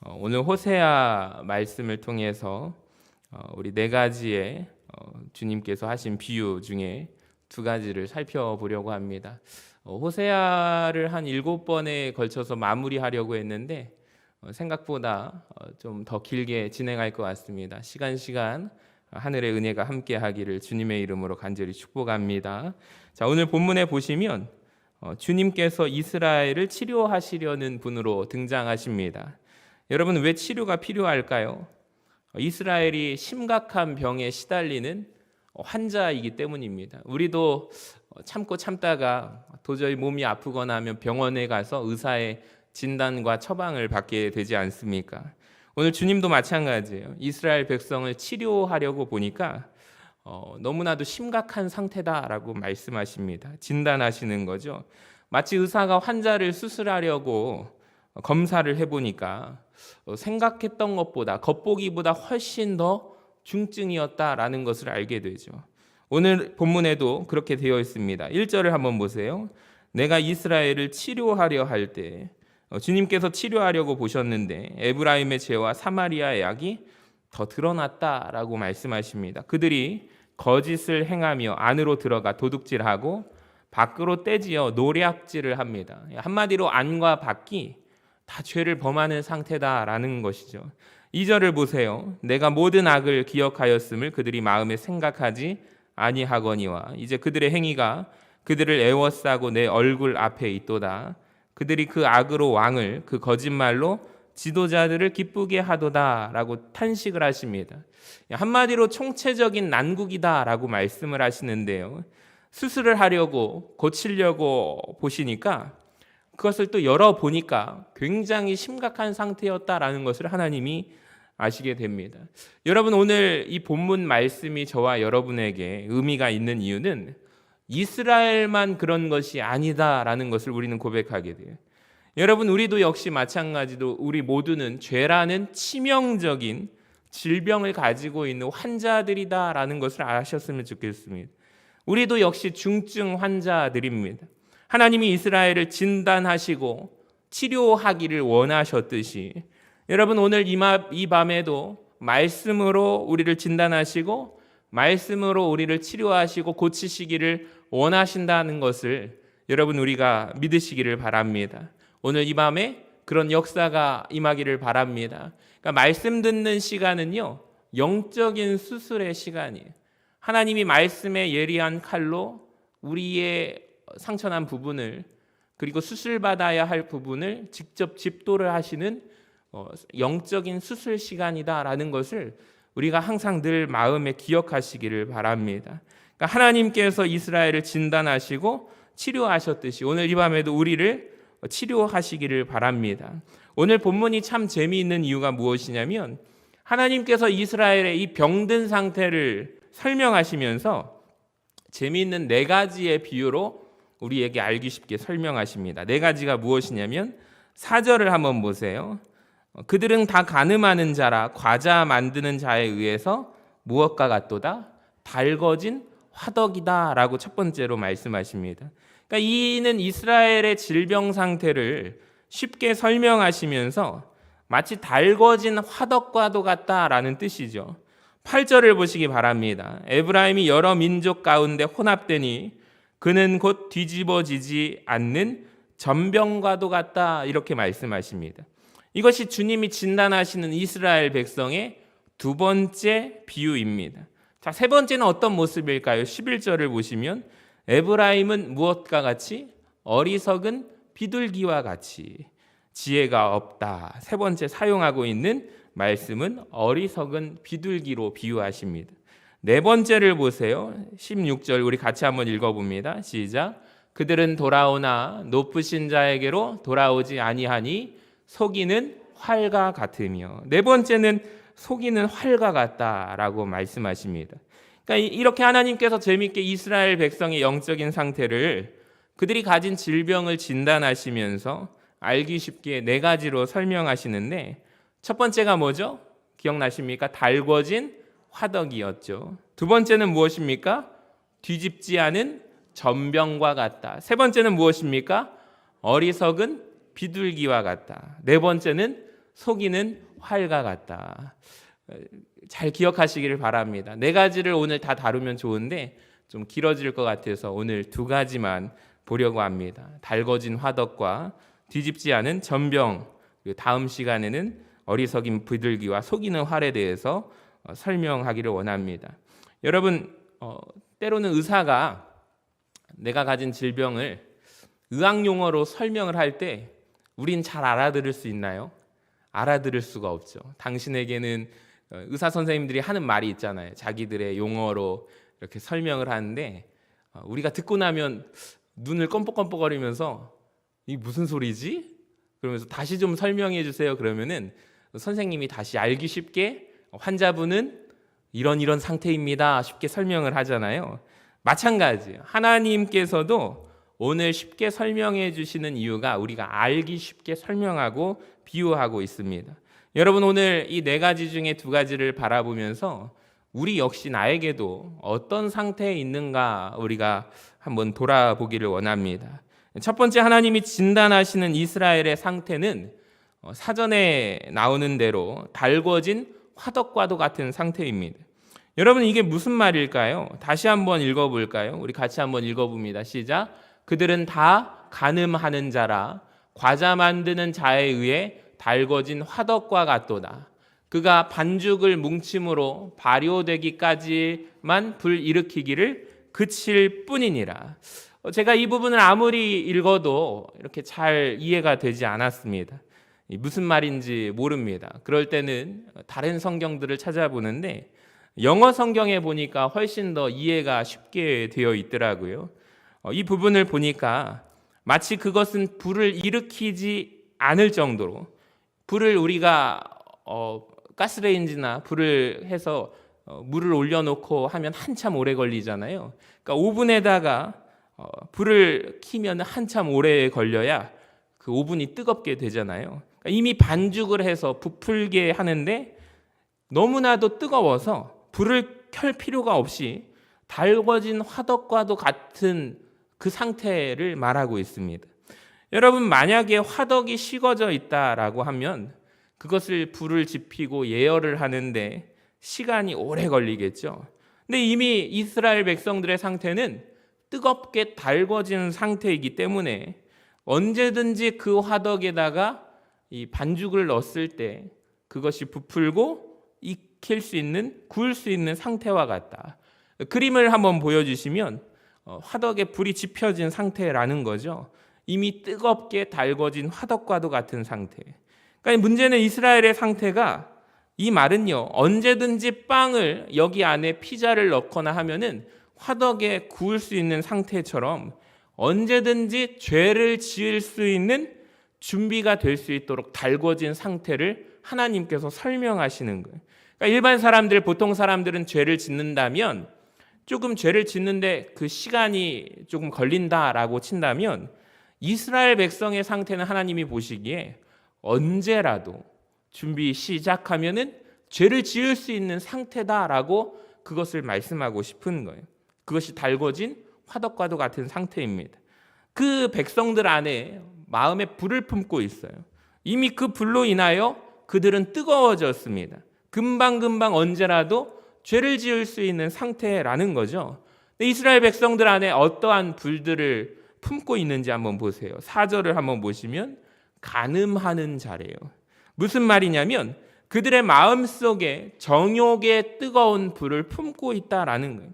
오늘 호세아 말씀을 통해서 우리 네 가지의 주님께서 하신 비유 중에 두 가지를 살펴보려고 합니다. 호세아를 한 7번에 걸쳐서 마무리하려고 했는데 생각보다 좀 더 길게 진행할 것 같습니다. 시간 하늘의 은혜가 함께 하기를 주님의 이름으로 간절히 축복합니다. 자, 오늘 본문에 보시면 주님께서 이스라엘을 치료하시려는 분으로 등장하십니다. 여러분, 왜 치료가 필요할까요? 이스라엘이 심각한 병에 시달리는 환자이기 때문입니다. 우리도 참고 참다가 도저히 몸이 아프거나 하면 병원에 가서 의사의 진단과 처방을 받게 되지 않습니까? 오늘 주님도 마찬가지예요. 이스라엘 백성을 치료하려고 보니까 너무나도 심각한 상태다라고 말씀하십니다. 진단하시는 거죠. 마치 의사가 환자를 수술하려고 검사를 해보니까 생각했던 것보다, 겉보기보다 훨씬 더 중증이었다라는 것을 알게 되죠. 오늘 본문에도 그렇게 되어 있습니다. 1절을 한번 보세요. 내가 이스라엘을 치료하려 할 때, 주님께서 치료하려고 보셨는데 에브라임의 죄와 사마리아의 악이 더 드러났다라고 말씀하십니다. 그들이 거짓을 행하며 안으로 들어가 도둑질하고 밖으로 떼지어 노략질을 합니다. 한마디로 안과 밖이 다 죄를 범하는 상태다라는 것이죠. 2절을 보세요. 내가 모든 악을 기억하였음을 그들이 마음에 생각하지 아니하거니와 이제 그들의 행위가 그들을 애워싸고 내 얼굴 앞에 있도다. 그들이 그 악으로 왕을 그 거짓말로 지도자들을 기쁘게 하도다라고 탄식을 하십니다. 한마디로 총체적인 난국이다라고 말씀을 하시는데요. 수술을 하려고 고치려고 보시니까 그것을 또 열어보니까 굉장히 심각한 상태였다라는 것을 하나님이 아시게 됩니다. 여러분, 오늘 이 본문 말씀이 저와 여러분에게 의미가 있는 이유는 이스라엘만 그런 것이 아니다라는 것을 우리는 고백하게 돼요. 여러분, 우리도 역시 마찬가지로 우리 모두는 죄라는 치명적인 질병을 가지고 있는 환자들이다라는 것을 아셨으면 좋겠습니다. 우리도 역시 중증 환자들입니다. 하나님이 이스라엘을 진단하시고 치료하기를 원하셨듯이 여러분, 오늘 이 밤에도 말씀으로 우리를 진단하시고 말씀으로 우리를 치료하시고 고치시기를 원하신다는 것을 여러분, 우리가 믿으시기를 바랍니다. 오늘 이 밤에 그런 역사가 임하기를 바랍니다. 그러니까 말씀 듣는 시간은요, 영적인 수술의 시간이에요. 하나님이 말씀의 예리한 칼로 우리의 상처난 부분을, 그리고 수술받아야 할 부분을 직접 집도를 하시는 영적인 수술 시간이다라는 것을 우리가 항상 늘 마음에 기억하시기를 바랍니다. 그러니까 하나님께서 이스라엘을 진단하시고 치료하셨듯이 오늘 이 밤에도 우리를 치료하시기를 바랍니다. 오늘 본문이 참 재미있는 이유가 무엇이냐면 하나님께서 이스라엘의 이 병든 상태를 설명하시면서 재미있는 네 가지의 비유로 우리에게 알기 쉽게 설명하십니다. 네 가지가 무엇이냐면 4절을 한번 보세요. 그들은 다 가늠하는 자라 과자 만드는 자에 의해서 무엇과 같도다? 달궈진 화덕이다 라고 첫 번째로 말씀하십니다. 그러니까 이는 이스라엘의 질병 상태를 쉽게 설명하시면서 마치 달궈진 화덕과도 같다라는 뜻이죠. 8절을 보시기 바랍니다. 에브라임이 여러 민족 가운데 혼합되니 그는 곧 뒤집어지지 않는 전병과도 같다 이렇게 말씀하십니다. 이것이 주님이 진단하시는 이스라엘 백성의 두 번째 비유입니다. 자, 세 번째는 어떤 모습일까요? 11절을 보시면 에브라임은 무엇과 같이? 어리석은 비둘기와 같이 지혜가 없다. 세 번째 사용하고 있는 말씀은 어리석은 비둘기로 비유하십니다. 네 번째를 보세요. 16절 우리 같이 한번 읽어봅니다. 시작. 그들은 돌아오나 높으신 자에게로 돌아오지 아니하니 속이는 활과 같으며. 네 번째는 속이는 활과 같다라고 말씀하십니다. 그러니까 이렇게 하나님께서 재미있게 이스라엘 백성의 영적인 상태를 그들이 가진 질병을 진단하시면서 알기 쉽게 네 가지로 설명하시는데 첫 번째가 뭐죠? 기억나십니까? 달궈진 화덕이었죠. 두 번째는 무엇입니까? 뒤집지 않은 전병과 같다. 세 번째는 무엇입니까? 어리석은 비둘기와 같다. 네 번째는 속이는 활과 같다. 잘 기억하시기를 바랍니다. 네 가지를 오늘 다 다루면 좋은데 좀 길어질 것 같아서 오늘 두 가지만 보려고 합니다. 달궈진 화덕과 뒤집지 않은 전병, 그리고 다음 시간에는 어리석인 비둘기와 속이는 활에 대해서 설명하기를 원합니다. 여러분, 때로는 의사가 내가 가진 질병을 의학 용어로 설명을 할 때 우린 잘 알아들을 수 있나요? 알아들을 수가 없죠. 당신에게는 의사 선생님들이 하는 말이 있잖아요. 자기들의 용어로 이렇게 설명을 하는데 우리가 듣고 나면 눈을 껌뻑껌뻑거리면서 이게 무슨 소리지? 그러면서 다시 좀 설명해 주세요. 그러면은 선생님이 다시 알기 쉽게 환자분은 이런 상태입니다. 쉽게 설명을 하잖아요. 마찬가지. 하나님께서도 오늘 쉽게 설명해 주시는 이유가 우리가 알기 쉽게 설명하고 비유하고 있습니다. 여러분, 오늘 이 네 가지 중에 두 가지를 바라보면서 우리 역시 나에게도 어떤 상태에 있는가 우리가 한번 돌아보기를 원합니다. 첫 번째, 하나님이 진단하시는 이스라엘의 상태는 사전에 나오는 대로 달궈진 화덕과도 같은 상태입니다. 여러분, 이게 무슨 말일까요? 다시 한번 읽어볼까요? 우리 같이 한번 읽어봅니다. 시작. 그들은 다 간음하는 자라 과자 만드는 자에 의해 달궈진 화덕과 같도다. 그가 반죽을 뭉침으로 발효되기까지만 불일으키기를 그칠 뿐이니라. 제가 이 부분을 아무리 읽어도 이렇게 잘 이해가 되지 않았습니다. 무슨 말인지 모릅니다. 그럴 때는 다른 성경들을 찾아보는데 영어 성경에 보니까 훨씬 더 이해가 쉽게 되어 있더라고요. 이 부분을 보니까 마치 그것은 불을 일으키지 않을 정도로, 불을 우리가 가스레인지나 불을 해서 물을 올려놓고 하면 한참 오래 걸리잖아요. 그러니까 오븐에다가 불을 켜면 한참 오래 걸려야 그 오븐이 뜨겁게 되잖아요. 그러니까 이미 반죽을 해서 부풀게 하는데 너무나도 뜨거워서 불을 켤 필요가 없이 달궈진 화덕과도 같은 그 상태를 말하고 있습니다. 여러분, 만약에 화덕이 식어져 있다라고 하면 그것을 불을 지피고 예열을 하는데 시간이 오래 걸리겠죠. 근데 이미 이스라엘 백성들의 상태는 뜨겁게 달궈진 상태이기 때문에 언제든지 그 화덕에다가 이 반죽을 넣었을 때 그것이 부풀고 익힐 수 있는, 구울 수 있는 상태와 같다. 그림을 한번 보여주시면 화덕에 불이 지펴진 상태라는 거죠. 이미 뜨겁게 달궈진 화덕과도 같은 상태. 그러니까 문제는 이스라엘의 상태가, 이 말은요, 언제든지 빵을 여기 안에 피자를 넣거나 하면은 화덕에 구울 수 있는 상태처럼 언제든지 죄를 지을 수 있는 준비가 될 수 있도록 달궈진 상태를 하나님께서 설명하시는 거예요. 그러니까 일반 사람들, 보통 사람들은 죄를 짓는다면 조금 죄를 짓는데 그 시간이 조금 걸린다라고 친다면 이스라엘 백성의 상태는 하나님이 보시기에 언제라도 준비 시작하면은 죄를 지을 수 있는 상태다라고 그것을 말씀하고 싶은 거예요. 그것이 달궈진 화덕과도 같은 상태입니다. 그 백성들 안에 마음에 불을 품고 있어요. 이미 그 불로 인하여 그들은 뜨거워졌습니다. 금방금방 언제라도 죄를 지을 수 있는 상태라는 거죠. 이스라엘 백성들 안에 어떠한 불들을 품고 있는지 한번 보세요. 4절을 한번 보시면 간음하는 자래요. 무슨 말이냐면 그들의 마음속에 정욕의 뜨거운 불을 품고 있다라는 거예요.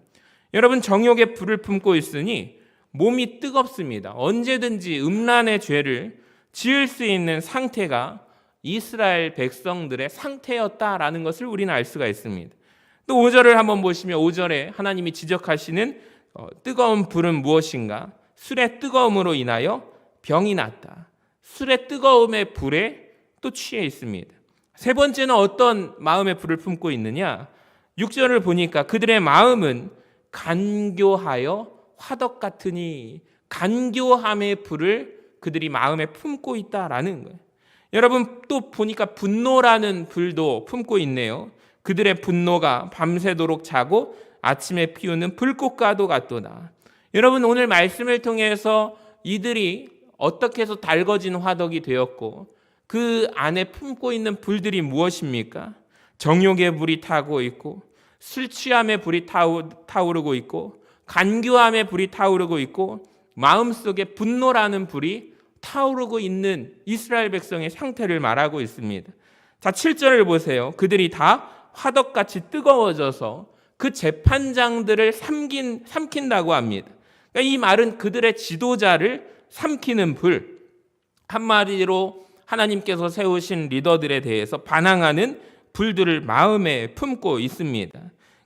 여러분, 정욕의 불을 품고 있으니 몸이 뜨겁습니다. 언제든지 음란의 죄를 지을 수 있는 상태가 이스라엘 백성들의 상태였다라는 것을 우리는 알 수가 있습니다. 또 5절을 한번 보시면 5절에 하나님이 지적하시는 뜨거운 불은 무엇인가? 술의 뜨거움으로 인하여 병이 났다. 술의 뜨거움의 불에 또 취해 있습니다. 세 번째는 어떤 마음의 불을 품고 있느냐? 6절을 보니까 그들의 마음은 간교하여 화덕 같으니, 간교함의 불을 그들이 마음에 품고 있다라는 거예요. 여러분, 또 보니까 분노라는 불도 품고 있네요. 그들의 분노가 밤새도록 자고 아침에 피우는 불꽃과도 같도다. 여러분, 오늘 말씀을 통해서 이들이 어떻게 해서 달궈진 화덕이 되었고 그 안에 품고 있는 불들이 무엇입니까? 정욕의 불이 타고 있고, 술 취함의 불이 타오르고 있고, 간교함의 불이 타오르고 있고, 마음속에 분노라는 불이 타오르고 있는 이스라엘 백성의 상태를 말하고 있습니다. 자, 7절을 보세요. 그들이 다 화덕같이 뜨거워져서 그 재판장들을 삼킨다고 합니다. 그러니까 이 말은 그들의 지도자를 삼키는 불, 한마디로 하나님께서 세우신 리더들에 대해서 반항하는 불들을 마음에 품고 있습니다.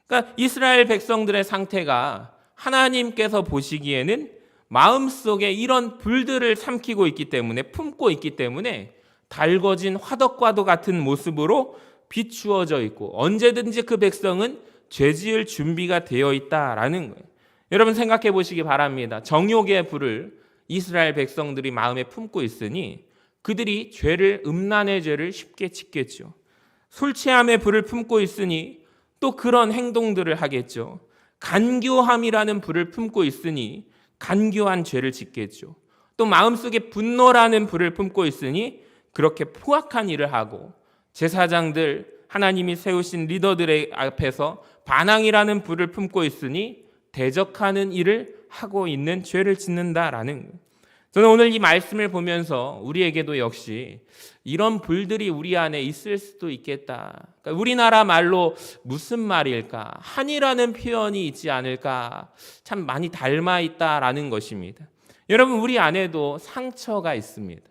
그러니까 이스라엘 백성들의 상태가 하나님께서 보시기에는 마음속에 이런 불들을 삼키고 있기 때문에, 품고 있기 때문에 달궈진 화덕과도 같은 모습으로 비추어져 있고, 언제든지 그 백성은 죄지을 준비가 되어 있다라는 거예요. 여러분 생각해 보시기 바랍니다. 정욕의 불을 이스라엘 백성들이 마음에 품고 있으니 그들이 음란의 죄를 쉽게 짓겠죠. 술 취함의 불을 품고 있으니 또 그런 행동들을 하겠죠. 간교함이라는 불을 품고 있으니 간교한 죄를 짓겠죠. 또 마음속에 분노라는 불을 품고 있으니 그렇게 포악한 일을 하고, 제사장들, 하나님이 세우신 리더들의 앞에서 반항이라는 불을 품고 있으니 대적하는 일을 하고 있는 죄를 짓는다라는 거예요. 저는 오늘 이 말씀을 보면서 우리에게도 역시 이런 불들이 우리 안에 있을 수도 있겠다. 그러니까 우리나라 말로 무슨 말일까? 한이라는 표현이 있지 않을까? 참 많이 닮아 있다라는 것입니다. 여러분, 우리 안에도 상처가 있습니다.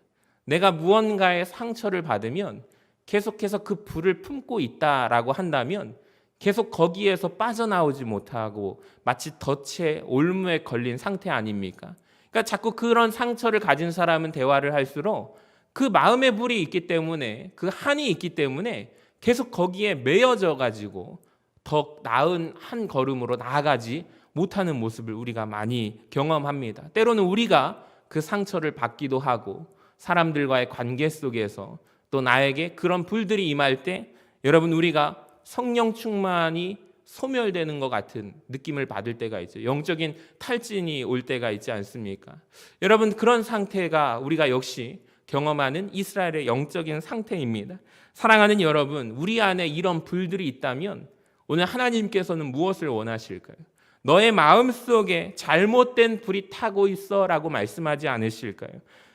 내가 무언가의 상처를 받으면 계속해서 그 불을 품고 있다라고 한다면 계속 거기에서 빠져나오지 못하고 마치 덫에 올무에 걸린 상태 아닙니까? 그러니까 자꾸 그런 상처를 가진 사람은 대화를 할수록 그 마음의 불이 있기 때문에, 그 한이 있기 때문에 계속 거기에 매여져 가지고 더 나은 한 걸음으로 나아가지 못하는 모습을 우리가 많이 경험합니다. 때로는 우리가 그 상처를 받기도 하고, 사람들과의 관계 속에서 또 나에게 그런 불들이 임할 때 여러분 우리가 성령 충만이 소멸되는 것 같은 느낌을 받을 때가 있죠. 영적인 탈진이 올 때가 있지 않습니까? 여러분, 그런 상태가 우리가 역시 경험하는 이스라엘의 영적인 상태입니다. 사랑하는 여러분, 우리 안에 이런 불들이 있다면 오늘 하나님께서는 무엇을 원하실까요? 너의 마음속에 잘못된 불이 타고 있어 라고 말씀하지 않으실까요?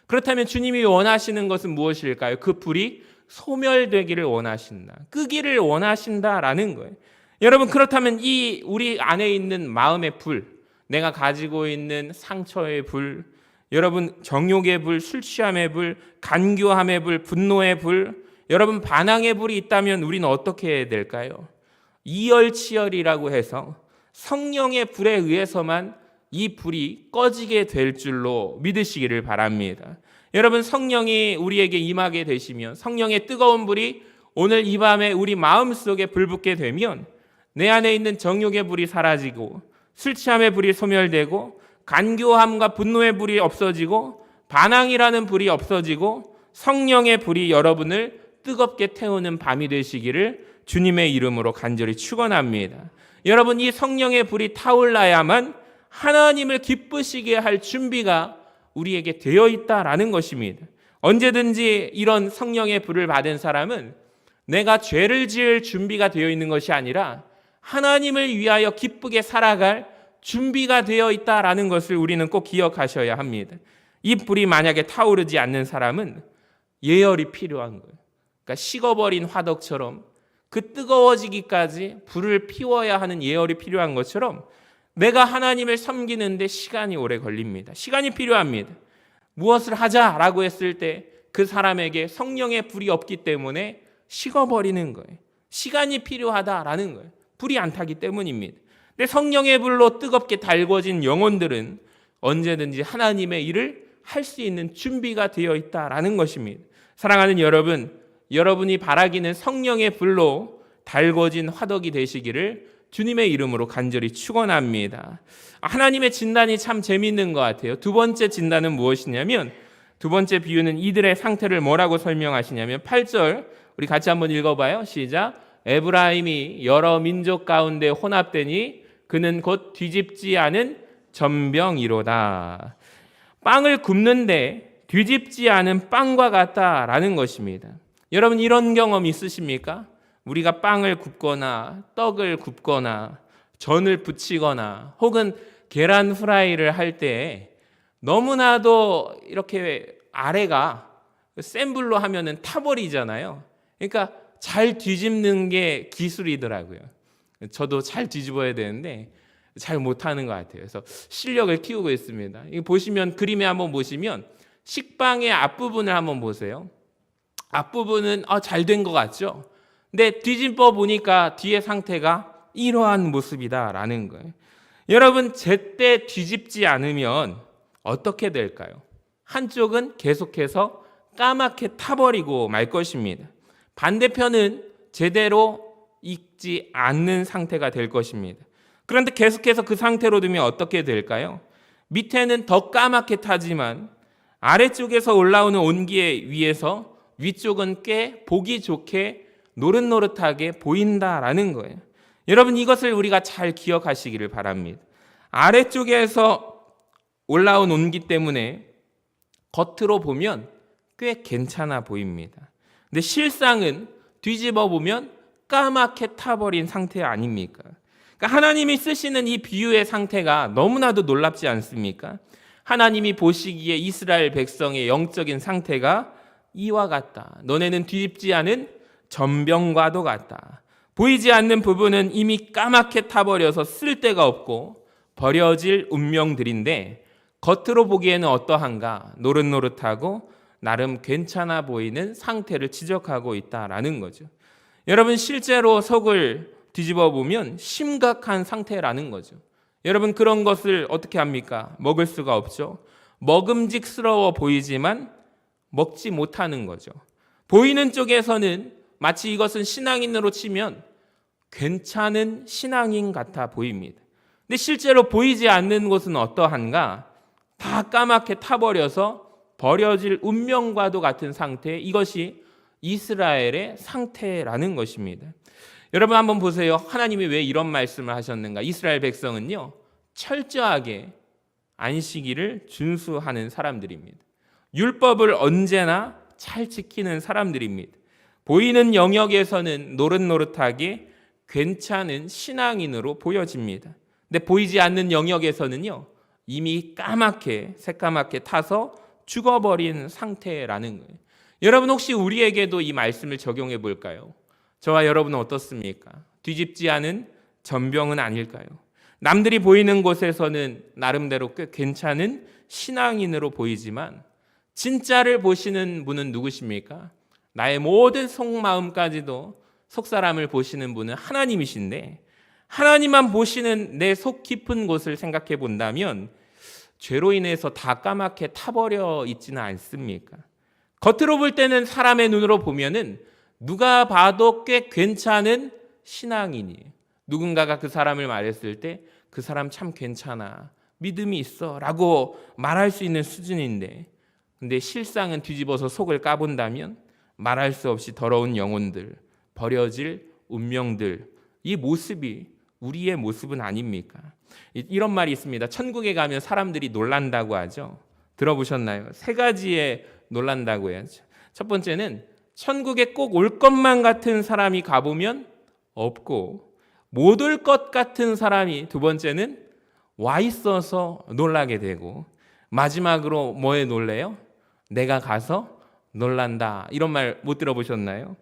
그렇다면 주님이 원하시는 것은 무엇일까요? 그 불이 소멸되기를 원하신다, 끄기를 원하신다라는 거예요. 여러분, 그렇다면 이 우리 안에 있는 마음의 불, 내가 가지고 있는 상처의 불, 여러분 정욕의 불, 술 취함의 불, 간교함의 불, 분노의 불, 여러분 반항의 불이 있다면 우리는 어떻게 해야 될까요? 이열치열이라고 해서 성령의 불에 의해서만 이 불이 꺼지게 될 줄로 믿으시기를 바랍니다. 여러분, 성령이 우리에게 임하게 되시면, 성령의 뜨거운 불이 오늘 이 밤에 우리 마음속에 불붙게 되면 내 안에 있는 정욕의 불이 사라지고, 술 취함의 불이 소멸되고, 간교함과 분노의 불이 없어지고, 반항이라는 불이 없어지고, 성령의 불이 여러분을 뜨겁게 태우는 밤이 되시기를 주님의 이름으로 간절히 축원합니다. 여러분, 이 성령의 불이 타올라야만 하나님을 기쁘시게 할 준비가 우리에게 되어 있다라는 것입니다. 언제든지 이런 성령의 불을 받은 사람은 내가 죄를 지을 준비가 되어 있는 것이 아니라 하나님을 위하여 기쁘게 살아갈 준비가 되어 있다라는 것을 우리는 꼭 기억하셔야 합니다. 이 불이 만약에 타오르지 않는 사람은 예열이 필요한 거예요. 그러니까 식어버린 화덕처럼 그 뜨거워지기까지 불을 피워야 하는 예열이 필요한 것처럼 내가 하나님을 섬기는데 시간이 오래 걸립니다. 시간이 필요합니다. 무엇을 하자라고 했을 때 그 사람에게 성령의 불이 없기 때문에 식어버리는 거예요. 시간이 필요하다라는 거예요. 불이 안 타기 때문입니다. 근데 성령의 불로 뜨겁게 달궈진 영혼들은 언제든지 하나님의 일을 할 수 있는 준비가 되어 있다라는 것입니다. 사랑하는 여러분, 여러분이 바라기는 성령의 불로 달궈진 화덕이 되시기를 주님의 이름으로 간절히 축원합니다. 하나님의 진단이 참 재미있는 것 같아요. 두 번째 진단은 무엇이냐면, 두 번째 비유는 이들의 상태를 뭐라고 설명하시냐면 8절 우리 같이 한번 읽어봐요. 시작. 에브라임이 여러 민족 가운데 혼합되니 그는 곧 뒤집지 않은 전병이로다. 빵을 굽는데 뒤집지 않은 빵과 같다라는 것입니다. 여러분 이런 경험 있으십니까? 우리가 빵을 굽거나 떡을 굽거나 전을 부치거나 혹은 계란 후라이를 할 때 너무나도 이렇게 아래가 센 불로 하면은 타버리잖아요. 그러니까 잘 뒤집는 게 기술이더라고요. 저도 잘 뒤집어야 되는데 잘 못하는 것 같아요. 그래서 실력을 키우고 있습니다. 이거 보시면 그림에 한번 보시면 식빵의 앞부분을 한번 보세요. 앞부분은 잘 된 것 같죠? 근데 뒤집어 보니까 뒤의 상태가 이러한 모습이다라는 거예요. 여러분 제때 뒤집지 않으면 어떻게 될까요? 한쪽은 계속해서 까맣게 타버리고 말 것입니다. 반대편은 제대로 익지 않는 상태가 될 것입니다. 그런데 계속해서 그 상태로 두면 어떻게 될까요? 밑에는 더 까맣게 타지만 아래쪽에서 올라오는 온기에 의해서 위쪽은 꽤 보기 좋게 노릇노릇하게 보인다라는 거예요. 여러분 이것을 우리가 잘 기억하시기를 바랍니다. 아래쪽에서 올라온 온기 때문에 겉으로 보면 꽤 괜찮아 보입니다. 근데 실상은 뒤집어 보면 까맣게 타버린 상태 아닙니까? 그러니까 하나님이 쓰시는 이 비유의 상태가 너무나도 놀랍지 않습니까? 하나님이 보시기에 이스라엘 백성의 영적인 상태가 이와 같다. 너네는 뒤집지 않은 전병과도 같다. 보이지 않는 부분은 이미 까맣게 타버려서 쓸데가 없고 버려질 운명들인데 겉으로 보기에는 어떠한가? 노릇노릇하고 나름 괜찮아 보이는 상태를 지적하고 있다라는 거죠. 여러분 실제로 속을 뒤집어 보면 심각한 상태라는 거죠. 여러분 그런 것을 어떻게 합니까? 먹을 수가 없죠. 먹음직스러워 보이지만 먹지 못하는 거죠. 보이는 쪽에서는 마치 이것은 신앙인으로 치면 괜찮은 신앙인 같아 보입니다. 근데 실제로 보이지 않는 곳은 어떠한가? 다 까맣게 타버려서 버려질 운명과도 같은 상태, 이것이 이스라엘의 상태라는 것입니다. 여러분 한번 보세요. 하나님이 왜 이런 말씀을 하셨는가? 이스라엘 백성은요 철저하게 안식일을 준수하는 사람들입니다. 율법을 언제나 잘 지키는 사람들입니다. 보이는 영역에서는 노릇노릇하게 괜찮은 신앙인으로 보여집니다. 근데 보이지 않는 영역에서는요 이미 까맣게 새까맣게 타서 죽어버린 상태라는 거예요. 여러분 혹시 우리에게도 이 말씀을 적용해 볼까요? 저와 여러분은 어떻습니까? 뒤집지 않은 전병은 아닐까요? 남들이 보이는 곳에서는 나름대로 꽤 괜찮은 신앙인으로 보이지만 진짜를 보시는 분은 누구십니까? 나의 모든 속마음까지도 속사람을 보시는 분은 하나님이신데 하나님만 보시는 내 속 깊은 곳을 생각해 본다면 죄로 인해서 다 까맣게 타버려 있지는 않습니까? 겉으로 볼 때는 사람의 눈으로 보면은 누가 봐도 꽤 괜찮은 신앙인이에요. 누군가가 그 사람을 말했을 때 그 사람 참 괜찮아, 믿음이 있어 라고 말할 수 있는 수준인데 근데 실상은 뒤집어서 속을 까본다면 말할 수 없이 더러운 영혼들, 버려질 운명들, 이 모습이 우리의 모습은 아닙니까? 이런 말이 있습니다. 천국에 가면 사람들이 놀란다고 하죠. 들어보셨나요? 세 가지에 놀란다고 해야죠. 첫 번째는 천국에 꼭 올 것만 같은 사람이 가보면 없고 못 올 것 같은 사람이 두 번째는 와 있어서 놀라게 되고 마지막으로 뭐에 놀래요? 내가 가서 놀란다. 이런 말 못 들어보셨나요?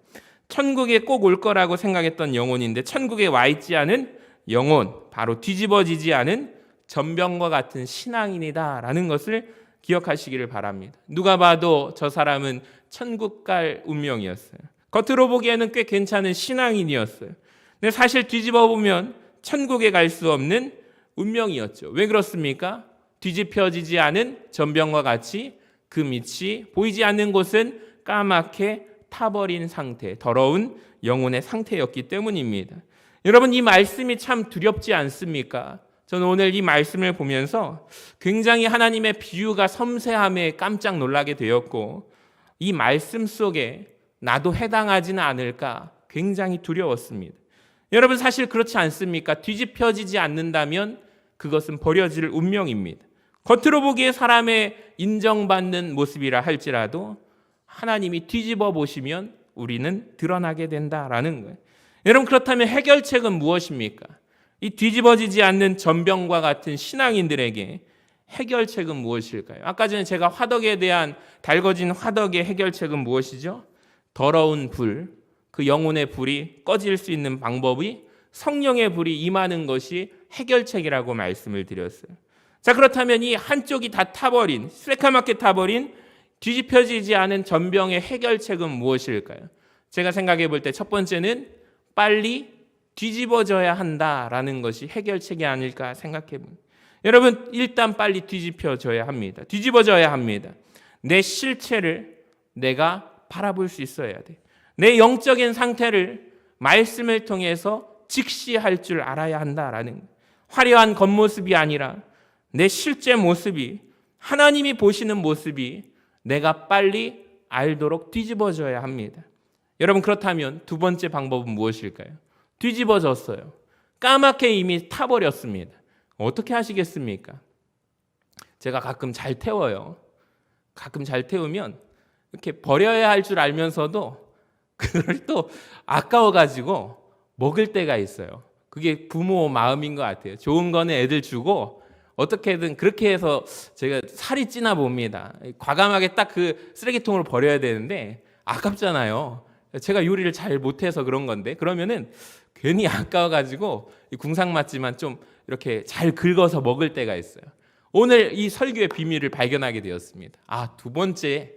천국에 꼭 올 거라고 생각했던 영혼인데 천국에 와 있지 않은 영혼, 바로 뒤집어지지 않은 전병과 같은 신앙인이다라는 것을 기억하시기를 바랍니다. 누가 봐도 저 사람은 천국 갈 운명이었어요. 겉으로 보기에는 꽤 괜찮은 신앙인이었어요. 근데 사실 뒤집어 보면 천국에 갈 수 없는 운명이었죠. 왜 그렇습니까? 뒤집혀지지 않은 전병과 같이 그 밑이 보이지 않는 곳은 까맣게 타버린 상태, 더러운 영혼의 상태였기 때문입니다. 여러분 이 말씀이 참 두렵지 않습니까? 저는 오늘 이 말씀을 보면서 굉장히 하나님의 비유가 섬세함에 깜짝 놀라게 되었고 이 말씀 속에 나도 해당하지는 않을까 굉장히 두려웠습니다. 여러분 사실 그렇지 않습니까? 뒤집혀지지 않는다면 그것은 버려질 운명입니다. 겉으로 보기에 사람의 인정받는 모습이라 할지라도 하나님이 뒤집어 보시면 우리는 드러나게 된다라는 거예요. 여러분, 그렇다면 해결책은 무엇입니까? 이 뒤집어지지 않는 전병과 같은 신앙인들에게 해결책은 무엇일까요? 아까 전에 제가 화덕에 대한 달궈진 화덕의 해결책은 무엇이죠? 더러운 불, 그 영혼의 불이 꺼질 수 있는 방법이 성령의 불이 임하는 것이 해결책이라고 말씀을 드렸어요. 자, 그렇다면 이 한쪽이 다 타버린, 새카맣게 타버린 뒤집혀지지 않은 전병의 해결책은 무엇일까요? 제가 생각해 볼 때 첫 번째는 빨리 뒤집어져야 한다라는 것이 해결책이 아닐까 생각해 봅니다. 여러분, 일단 빨리 뒤집혀져야 합니다. 뒤집어져야 합니다. 내 실체를 내가 바라볼 수 있어야 돼. 내 영적인 상태를 말씀을 통해서 직시할 줄 알아야 한다라는 거예요. 화려한 겉모습이 아니라 내 실제 모습이, 하나님이 보시는 모습이 내가 빨리 알도록 뒤집어져야 합니다. 여러분, 그렇다면 두 번째 방법은 무엇일까요? 뒤집어졌어요. 까맣게 이미 타버렸습니다. 어떻게 하시겠습니까? 제가 가끔 잘 태워요. 가끔 잘 태우면 이렇게 버려야 할 줄 알면서도 그걸 또 아까워가지고 먹을 때가 있어요. 그게 부모 마음인 것 같아요. 좋은 거는 애들 주고 어떻게든 그렇게 해서 제가 살이 찌나 봅니다. 과감하게 딱 그 쓰레기통으로 버려야 되는데 아깝잖아요. 제가 요리를 잘 못해서 그런 건데, 그러면은 괜히 아까워가지고 궁상 맞지만 좀 이렇게 잘 긁어서 먹을 때가 있어요. 오늘 이 설교의 비밀을 발견하게 되었습니다. 두 번째,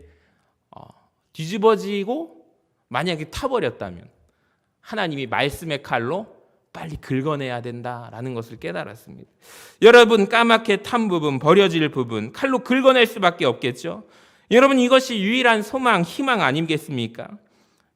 뒤집어지고 만약에 타버렸다면 하나님이 말씀의 칼로 빨리 긁어내야 된다라는 것을 깨달았습니다. 여러분, 까맣게 탄 부분, 버려질 부분, 칼로 긁어낼 수밖에 없겠죠. 여러분, 이것이 유일한 소망, 희망 아니겠습니까?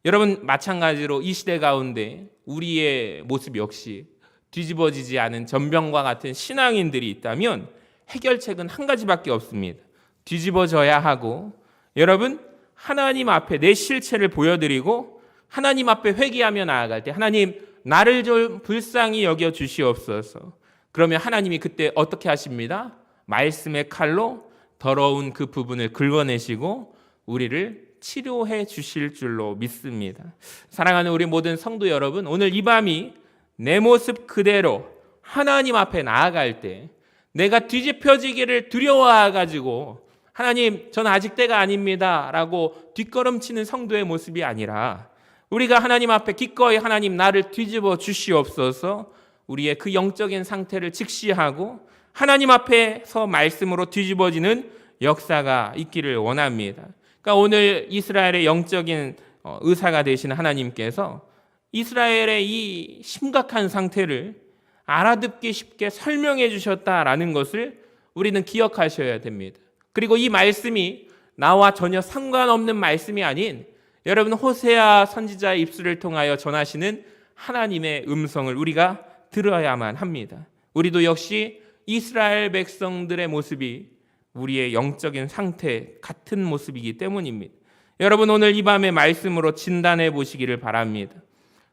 여러분, 마찬가지로 이 시대 가운데 우리의 모습 역시 뒤집어지지 않은 전병과 같은 신앙인들이 있다면 해결책은 한 가지밖에 없습니다. 뒤집어져야 하고, 여러분, 하나님 앞에 내 실체를 보여드리고 하나님 앞에 회개하며 나아갈 때, 하나님, 나를 좀 불쌍히 여겨 주시옵소서. 그러면 하나님이 그때 어떻게 하십니다? 말씀의 칼로 더러운 그 부분을 긁어내시고 우리를 치료해 주실 줄로 믿습니다. 사랑하는 우리 모든 성도 여러분, 오늘 이 밤이 내 모습 그대로 하나님 앞에 나아갈 때 내가 뒤집혀지기를 두려워해가지고 하나님, 전 아직 때가 아닙니다 라고 뒷걸음치는 성도의 모습이 아니라 우리가 하나님 앞에 기꺼이 하나님, 나를 뒤집어 주시옵소서, 우리의 그 영적인 상태를 직시하고 하나님 앞에서 말씀으로 뒤집어지는 역사가 있기를 원합니다. 그러니까 오늘 이스라엘의 영적인 의사가 되시는 하나님께서 이스라엘의 이 심각한 상태를 알아듣기 쉽게 설명해 주셨다라는 것을 우리는 기억하셔야 됩니다. 그리고 이 말씀이 나와 전혀 상관없는 말씀이 아닌, 여러분, 호세아 선지자의 입술을 통하여 전하시는 하나님의 음성을 우리가 들어야만 합니다. 우리도 역시 이스라엘 백성들의 모습이 우리의 영적인 상태 같은 모습이기 때문입니다. 여러분, 오늘 이 밤의 말씀으로 진단해 보시기를 바랍니다.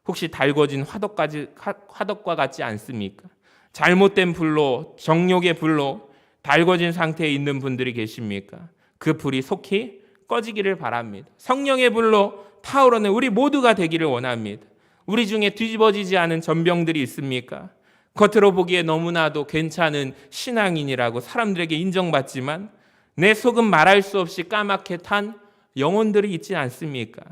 혹시 달궈진 화덕과 같지 않습니까? 잘못된 불로, 정욕의 불로 달궈진 상태에 있는 분들이 계십니까? 그 불이 속히 꺼지기를 바랍니다. 성령의 불로 타오르는 우리 모두가 되기를 원합니다. 우리 중에 뒤집어지지 않은 전병들이 있습니까? 겉으로 보기에 너무나도 괜찮은 신앙인이라고 사람들에게 인정받지만 내 속은 말할 수 없이 까맣게 탄 영혼들이 있지 않습니까?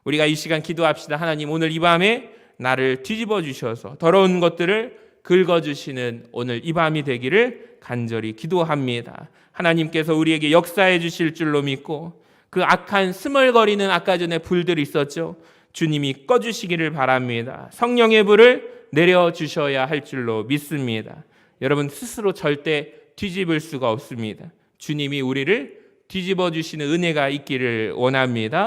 우리가 이 시간 기도합시다. 하나님, 오늘 이 밤에 나를 뒤집어 주셔서 더러운 것들을 긁어주시는 오늘 이 밤이 되기를 간절히 기도합니다. 하나님께서 우리에게 역사해 주실 줄로 믿고 그 악한 스멀거리는 아까 전에 불들이 있었죠. 주님이 꺼주시기를 바랍니다. 성령의 불을 내려주셔야 할 줄로 믿습니다. 여러분, 스스로 절대 뒤집을 수가 없습니다. 주님이 우리를 뒤집어 주시는 은혜가 있기를 원합니다.